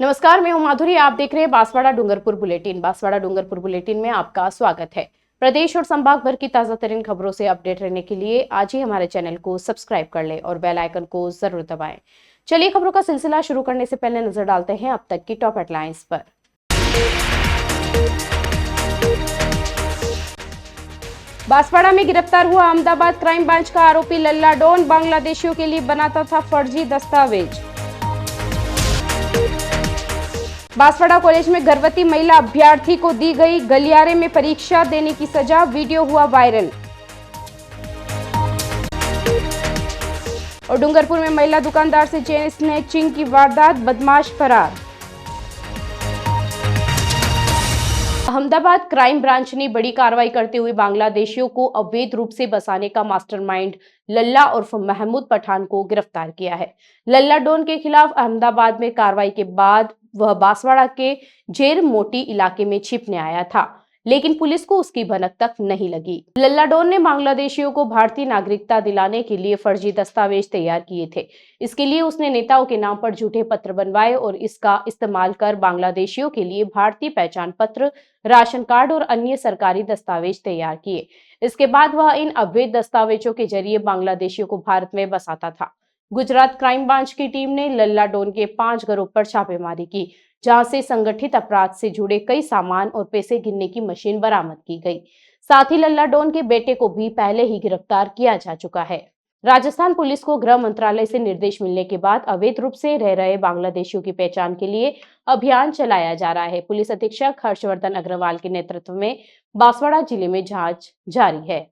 नमस्कार, मैं हूं माधुरी। आप देख रहे हैं बांसवाड़ा डूंगरपुर बुलेटिन। बांसवाड़ा डूंगरपुर बुलेटिन में आपका स्वागत है। प्रदेश और संभाग भर की ताजा तरीन खबरों से अपडेट रहने के लिए आज ही हमारे चैनल को सब्सक्राइब कर लें और बेल आइकन को जरूर दबाएं। चलिए खबरों का सिलसिला शुरू करने से पहले नजर डालते हैं अब तक की टॉप हेडलाइंस पर। बांसवाड़ा में गिरफ्तार हुआ अहमदाबाद क्राइम ब्रांच का आरोपी लल्ला डॉन बांग्लादेशियों के लिए बनाता था फर्जी दस्तावेज। बांसवाड़ा कॉलेज में गर्भवती महिला अभ्यर्थी को दी गई गलियारे में परीक्षा देने की सजा, वीडियो हुआ वायरल। और डूंगरपुर में महिला दुकानदार से चेन स्नैचिंग की वारदात, बदमाश फरार। अहमदाबाद क्राइम ब्रांच ने बड़ी कार्रवाई करते हुए बांग्लादेशियों को अवैध रूप से बसाने का मास्टरमाइंड लल्ला उर्फ महमूद पठान को गिरफ्तार किया है। लल्ला डॉन के खिलाफ अहमदाबाद में कार्रवाई के बाद वह बांसवाड़ा के जेर मोटी इलाके में छिपने आया था, लेकिन पुलिस को उसकी भनक तक नहीं लगी। लल्ला डॉन ने बांग्लादेशियों को भारतीय नागरिकता दिलाने के लिए फर्जी दस्तावेज तैयार किए थे। इसके लिए उसने नेताओं के नाम पर झूठे पत्र बनवाए और इसका इस्तेमाल कर बांग्लादेशियों के लिए भारतीय पहचान पत्र, राशन कार्ड और अन्य सरकारी दस्तावेज तैयार किए। इसके बाद वह इन अवैध दस्तावेजों के जरिए बांग्लादेशियों को भारत में बसाता था। गुजरात क्राइम ब्रांच की टीम ने लल्ला डॉन के 5 घरों पर छापेमारी की, जहां से संगठित अपराध से जुड़े कई सामान और पैसे गिनने की मशीन बरामद की गई। साथ ही लल्ला डॉन के बेटे को भी पहले ही गिरफ्तार किया जा चुका है। राजस्थान पुलिस को गृह मंत्रालय से निर्देश मिलने के बाद अवैध रूप से रह रहे बांग्लादेशियों की पहचान के लिए अभियान चलाया जा रहा है। पुलिस अधीक्षक हर्षवर्धन अग्रवाल के नेतृत्व में बांसवाड़ा जिले में जांच जारी है।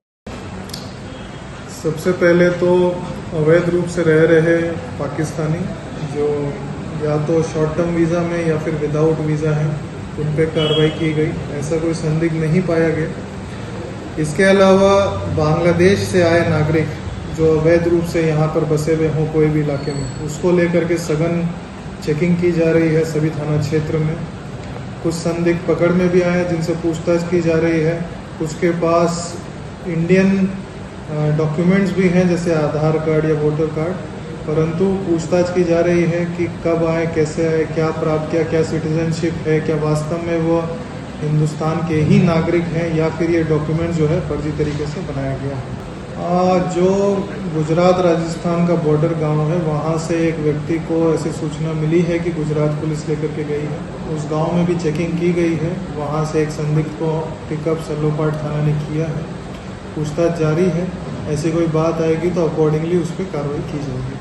सबसे पहले तो अवैध रूप से रह रहे पाकिस्तानी जो या तो शॉर्ट टर्म वीज़ा में या फिर विदाउट वीज़ा है, उन पर कार्रवाई की गई। ऐसा कोई संदिग्ध नहीं पाया गया। इसके अलावा बांग्लादेश से आए नागरिक जो अवैध रूप से यहाँ पर बसे हुए हों कोई भी इलाके में, उसको लेकर के सघन चेकिंग की जा रही है सभी थाना क्षेत्र में। कुछ संदिग्ध पकड़ में भी आए जिनसे पूछताछ की जा रही है। कुछ के पास इंडियन डॉक्यूमेंट्स भी हैं जैसे आधार कार्ड या वोटर कार्ड, परंतु पूछताछ की जा रही है कि कब आए, कैसे आए, क्या प्राप्त किया, क्या सिटीजनशिप है, क्या वास्तव में वो हिंदुस्तान के ही नागरिक हैं या फिर ये डॉक्यूमेंट जो है फर्जी तरीके से बनाया गया है। जो गुजरात राजस्थान का बॉर्डर गांव है, वहाँ से एक व्यक्ति को ऐसी सूचना मिली है कि गुजरात पुलिस लेकर के गई है। उस गांव में भी चेकिंग की गई है। वहाँ से एक संदिग्ध को पिकअप सल्लोपाट थाना ने किया है। पूछताछ जारी है। ऐसी कोई बात आएगी तो अकॉर्डिंगली उस पर कार्रवाई की जाएगी।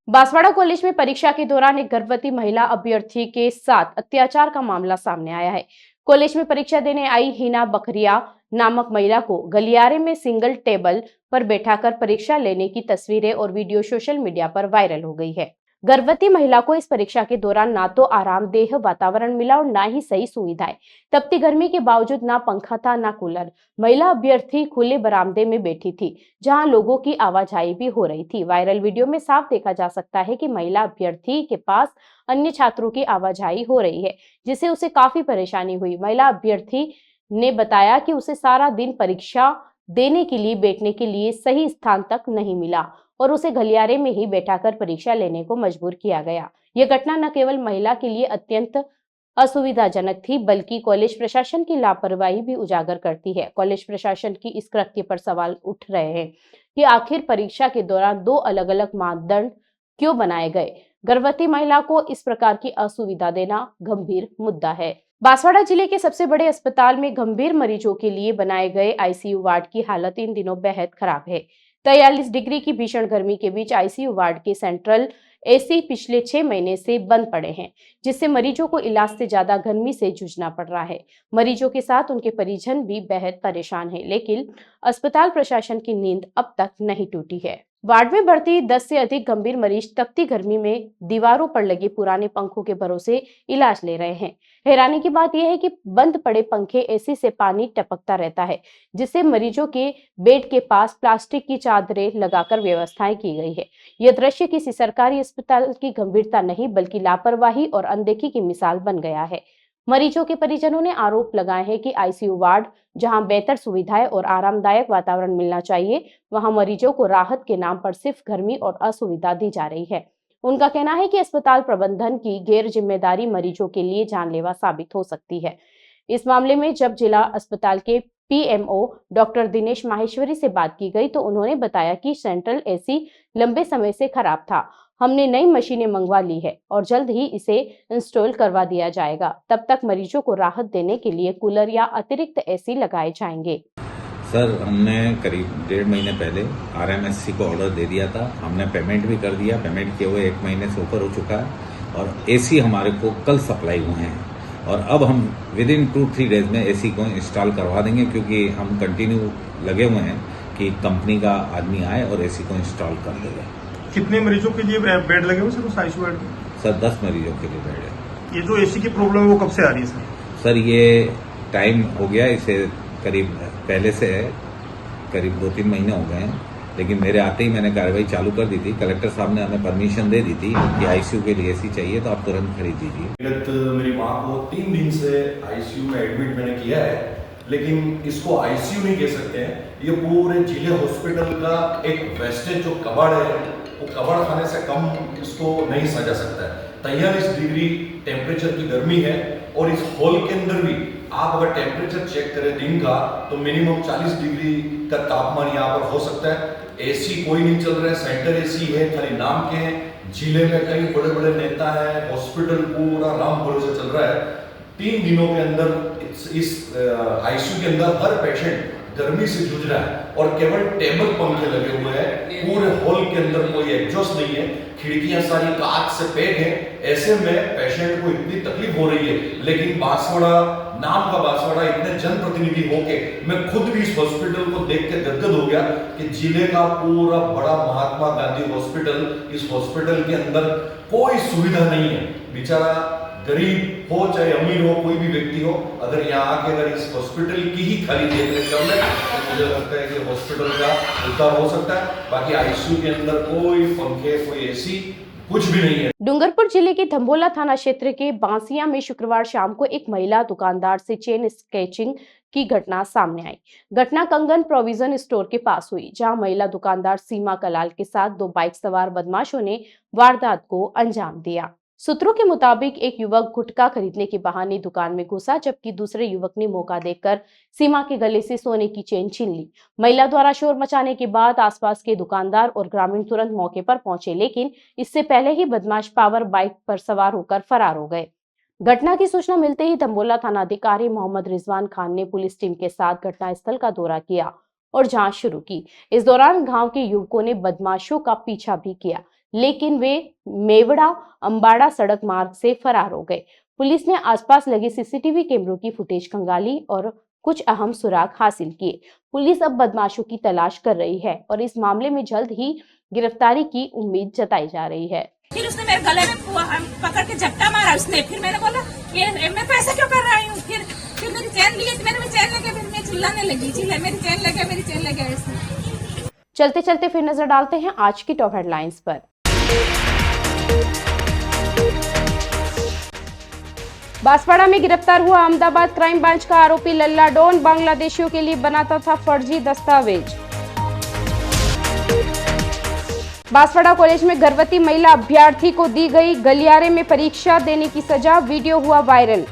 बांसवाड़ा कॉलेज में परीक्षा के दौरान एक गर्भवती महिला अभ्यर्थी के साथ अत्याचार का मामला सामने आया है। कॉलेज में परीक्षा देने आई हिना बखरिया नामक महिला को गलियारे में सिंगल टेबल पर बैठाकर परीक्षा लेने की तस्वीरें और वीडियो सोशल मीडिया पर वायरल हो गई है। गर्भवती महिला को इस परीक्षा के दौरान ना तो आरामदेह वातावरण मिला और ना ही सही सुविधाएं। तपती गर्मी के बावजूद ना पंखा था ना कूलर। महिला अभ्यर्थी खुले बरामदे में बैठी थी, जहां लोगों की आवाजाही भी हो रही थी। वायरल वीडियो में साफ देखा जा सकता है कि महिला अभ्यर्थी के पास अन्य छात्रों की आवाजाही हो रही है, जिससे उसे काफी परेशानी हुई। महिला अभ्यर्थी ने बताया कि उसे सारा दिन परीक्षा देने के लिए बैठने के लिए सही स्थान तक नहीं मिला और उसे गलियारे में ही बैठाकर परीक्षा लेने को मजबूर किया गया। यह घटना न केवल महिला के लिए अत्यंत असुविधाजनक थी, बल्कि कॉलेज प्रशासन की लापरवाही भी उजागर करती है। कॉलेज प्रशासन की इस कृत्य पर सवाल उठ रहे हैं कि आखिर परीक्षा के दौरान 2 अलग-अलग मानदंड क्यों बनाए गए। गर्भवती महिला को इस प्रकार की असुविधा देना गंभीर मुद्दा है। बांसवाड़ा जिले के सबसे बड़े अस्पताल में गंभीर मरीजों के लिए बनाए गए आईसीयू वार्ड की हालत इन दिनों बेहद खराब है। 43 डिग्री की भीषण गर्मी के बीच आईसीयू वार्ड के सेंट्रल एसी पिछले 6 महीने से बंद पड़े हैं, जिससे मरीजों को इलाज से ज्यादा गर्मी से जूझना पड़ रहा है। मरीजों के साथ उनके परिजन भी बेहद परेशान हैं, लेकिन अस्पताल प्रशासन की नींद अब तक नहीं टूटी है। वार्ड में भर्ती 10 से अधिक गंभीर मरीज तपती गर्मी में दीवारों पर लगे पुराने पंखों के भरोसे इलाज ले रहे हैं। हैरानी की बात यह है कि बंद पड़े पंखे एसी से पानी टपकता रहता है, जिससे मरीजों के बेड के पास प्लास्टिक की चादरें लगाकर व्यवस्थाएं की गई है। यह दृश्य किसी सरकारी अस्पताल की गंभीरता नहीं, बल्कि लापरवाही और अनदेखी की मिसाल बन गया है। मरीजों के परिजनों ने आरोप लगाए हैं कि आईसीयू वार्ड जहां बेहतर सुविधाएं और आरामदायक वातावरण मिलना चाहिए, वहां मरीजों को राहत के नाम पर सिर्फ गर्मी और असुविधा दी जा रही है। उनका कहना है कि अस्पताल प्रबंधन की गैर जिम्मेदारी मरीजों के लिए जानलेवा साबित हो सकती है। इस मामले में जब जिला अस्पताल के पीएमओ डॉक्टर दिनेश माहेश्वरी से बात की गई तो उन्होंने बताया कि सेंट्रल एसी लंबे समय से खराब था। हमने नई मशीनें मंगवा ली है और जल्द ही इसे इंस्टॉल करवा दिया जाएगा। तब तक मरीजों को राहत देने के लिए कूलर या अतिरिक्त एसी लगाए जाएंगे। सर, हमने करीब 1.5 महीने पहले आरएमएससी को ऑर्डर दे दिया था। हमने पेमेंट भी कर दिया। पेमेंट किए हुए 1 महीने से ऊपर हो चुका है और एसी हमारे को कल सप्लाई हुए हैं और अब हम विद इन 2-3 डेज में एसी को इंस्टॉल करवा देंगे, क्योंकि हम कंटिन्यू लगे हुए हैं कि कंपनी का आदमी आए और एसी को इंस्टॉल कर देगा। कितने मरीजों के लिए बेड लगे हुए सर उस आईसीयू बेड में? सर 10 मरीजों के लिए बेड है। ये जो एसी की प्रॉब्लम है वो कब से आ रही है सर? सर ये टाइम हो गया, इसे करीब पहले से है, करीब 2-3 महीने हो गए हैं, लेकिन मेरे आते ही मैंने कार्रवाई चालू कर दी थी। कलेक्टर साहब ने हमें परमिशन दे दी थी कि आईसीयू के लिए एसी चाहिए तो आप तुरंत खरीद दीजिए। मेरी माँ को 3 दिन से आईसीयू में एडमिट मैंने किया है, लेकिन इसको आईसीयू नहीं कह सकते हैं। ये पूरे जिले हॉस्पिटल का एक वेस्टेज जो कबाड़ है, वो कबाड़ खाने से कम इसको नहीं सजा सकता है। 43 डिग्री टेम्परेचर की गर्मी है और इस हॉल के अंदर भी आप अगर टेम्परेचर चेक करें दिन का तो मिनिमम 40 डिग्री का तापमान यहाँ पर हो सकता है। एसी कोई नहीं चल रहा है, सेंटर एसी है, खाली नाम के हैं। जिले में कई बड़े बड़े नेता हैं, हॉस्पिटल पूरा राम भरोसे चल रहा है। 3 दिनों के अंदर इस आईसीयू के अंदर हर पेशेंट गर्मी से जूझ रहा है और केवल टेबल पंखे लगे हुए हैं। पूरे हॉल के अंदर कोई एग्जॉस्ट नहीं है, खिड़कियां सारी कांच से पैक है। ऐसे में पेशेंट को इतनी तकलीफ हो रही है, लेकिन बांसवाड़ा नाम का बांसवाड़ा इतने जनप्रतिनिधि होके मैं खुद भी इस हॉस्पिटल को देख के गदगद हो गया कि जिले का पूरा बड़ा महात्मा गांधी हॉस्पिटल, इस हॉस्पिटल के अंदर कोई सुविधा नहीं है। बेचारा गरीब हो चाहे अमीर हो, कोई भी व्यक्ति हो, अगर यहाँ आके अगर इस हॉस्पिटल की ही खाली देखरेख कर ले तो मुझे लगता है कि हॉस्पिटल का उद्धार हो सकता है। बाकी आईसीयू के अंदर कोई पंखे, कोई एसी, कुछ भी नहीं है। डूंगरपुर जिले के धंबोला थाना क्षेत्र के बांसिया में शुक्रवार शाम को एक महिला दुकानदार से चेन स्केचिंग की घटना सामने आई। घटना कंगन प्रोविजन स्टोर के पास हुई, जहां महिला दुकानदार सीमा कलाल के साथ 2 बाइक सवार बदमाशों ने वारदात को अंजाम दिया। सूत्रों के मुताबिक एक युवक गुटखा खरीदने के बहाने दुकान में घुसा, जबकि दूसरे युवक ने मौका देखकर सीमा के गले से सोने की चेन छीन ली। महिला द्वारा शोर मचाने के बाद आसपास के दुकानदार और ग्रामीण तुरंत मौके पर पहुंचे, लेकिन इससे पहले ही बदमाश पावर बाइक पर सवार होकर फरार हो गए। घटना की सूचना मिलते ही धंबोला थाना अधिकारी मोहम्मद रिजवान खान ने पुलिस टीम के साथ घटनास्थल का दौरा किया और जांच शुरू की। इस दौरान गांव के युवकों ने बदमाशों का पीछा भी किया, लेकिन वे मेवड़ा अंबाड़ा सड़क मार्ग से फरार हो गए। पुलिस ने आसपास लगे सीसीटीवी कैमरों की फुटेज खंगाली और कुछ अहम सुराग हासिल किए। पुलिस अब बदमाशों की तलाश कर रही है और इस मामले में जल्द ही गिरफ्तारी की उम्मीद जताई जा रही है। फिर उसने मेरे गले में पकड़ के झपटा मारा उसने। फिर मैंने बोला ये मैं पैसे क्यों कर रही हूँ। फिर मेरी चैन ली, मैंने भी चैन लेके फिर मैं चिल्लाने लगी, मेरी चैन लगे ऐसे। चलते चलते फिर नजर डालते हैं आज की टॉप हेडलाइंस पर। बांसवाड़ा में गिरफ्तार हुआ अहमदाबाद क्राइम ब्रांच का आरोपी लल्ला डॉन बांग्लादेशियों के लिए बनाता था फर्जी दस्तावेज। बांसवाड़ा कॉलेज में गर्भवती महिला अभ्यर्थी को दी गई गलियारे में परीक्षा देने की सजा, वीडियो हुआ वायरल।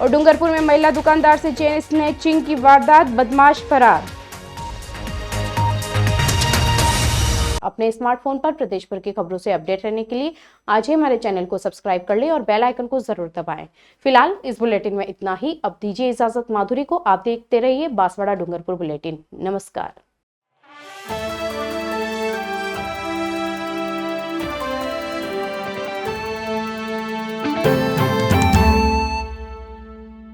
और डूंगरपुर में महिला दुकानदार से चेन स्नैचिंग की वारदात, बदमाश फरार। अपने स्मार्टफोन पर प्रदेश भर की खबरों से अपडेट रहने के लिए आज ही हमारे चैनल को सब्सक्राइब कर लें और बेल आइकन को जरूर दबाएं। फिलहाल इस बुलेटिन में इतना ही। अब दीजिए इजाजत माधुरी को। आप देखते रहिए बांसवाड़ा डूंगरपुर बुलेटिन। नमस्कार।